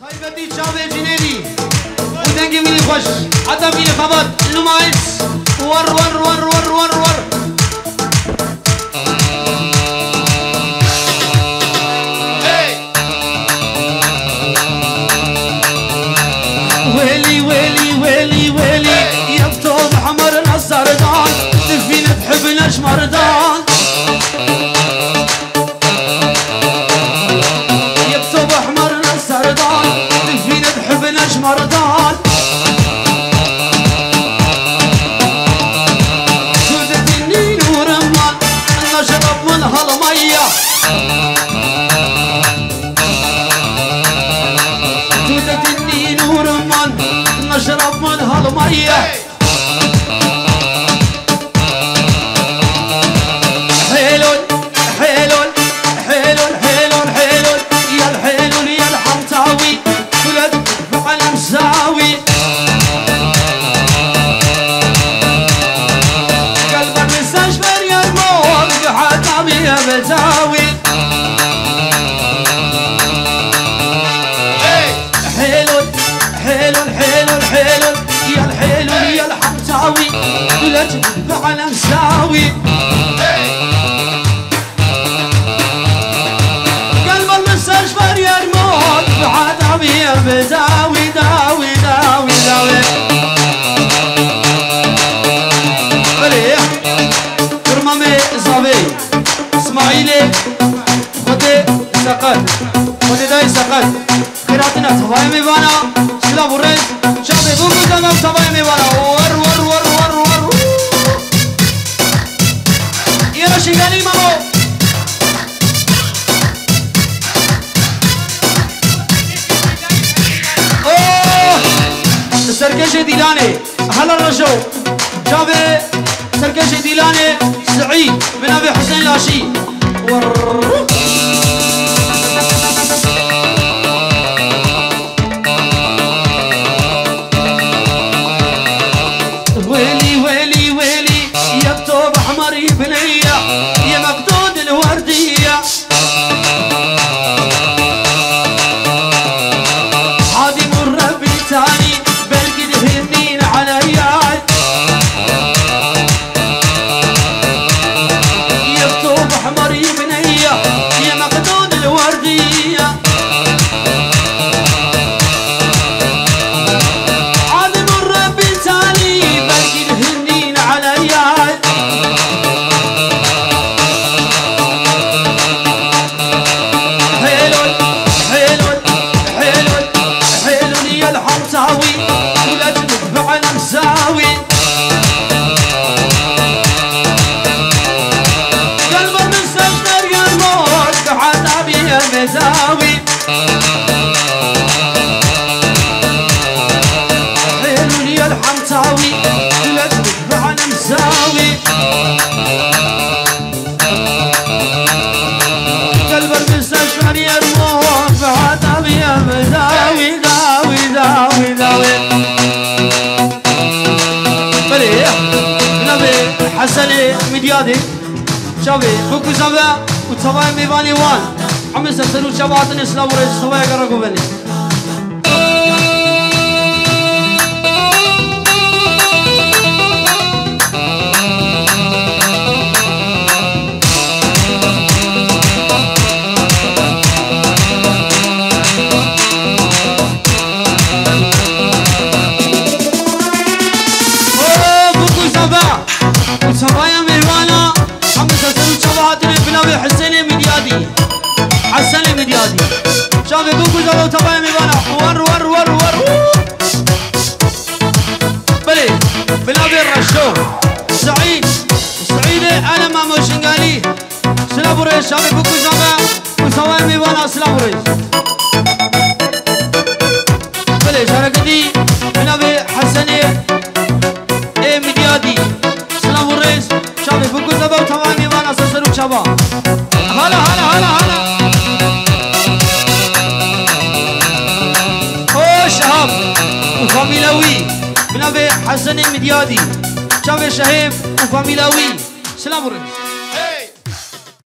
صاحبتي شابه جنيدي ودنجي ميني خوش عدا ميني خبط لومايس ور ور ور ور ور ور ويلي ويلي ويلي ويلي يبطل حمر السردان تفين تحب نشمردان يبطل حمر السردان تفين تحب نشمردان سودة النين ورمان نشرب من هالمية سودة النين ورمان نشرب من هالمية حيلون حيلون حيلون حيلون حيلون يا الحيلون يا الحمتاوي ولد فعل مساوي قلب المستشفى يا الموت بحطامي يا بتاوي حيلون حيلون حيلون حيلون يا الحيلون يا الحمتاوي ولد فعل مساوي يا بداوي داوي داوي داوي بريح كرمامي زابي اسماعيلي خدي سقط خدي داي سقط خيراتنا تفاي ميوانا سلا بريز شابي بوكو زمان تفاي ميوانا ور ور ور ور ور يا رشيداني مامو سركش ديلاني هلا الرجو جابي سركش ديلاني سعيد بن ابي حسين لاشي ويلي ويلي ويلي يا بتوب احمر بنيه يا مقدود الورديه عادي مربي تاني مزاوي حلو لي الحمتاوي ولد بعد مساوي قلب المستشفى يروح بعد يا مزاوي داوي داوي داوي فريح نبي حسني مديادي شابي بوكو زبا وتصباي ميباني وان عم يسلسلوا شباب الاسلام ورئيس صبايا قرقوا بني بوكو زبا وصبايا ميوانا عم يسلسلوا شباب بنابي حسيني مديادي حسن المديادي شافي بوكو زبا وتبايا ميوانا ور ور ور ور بلي بلابي الرشو سعيد سعيد انا ما موشنغالي سلابو ريس شافي بوكو زبا وتبايا ميوانا سلابو ريس بلي شاركتي بلابي حسني اي مديادي سلابو ريس شافي بوكو زبا وتبايا ميوانا سلسلو شبا هلا هلا هلا هلا شهاب وفاميلاوي بنابي حسن المديادي شافي شهيب وفاميلاوي سلام ورحمة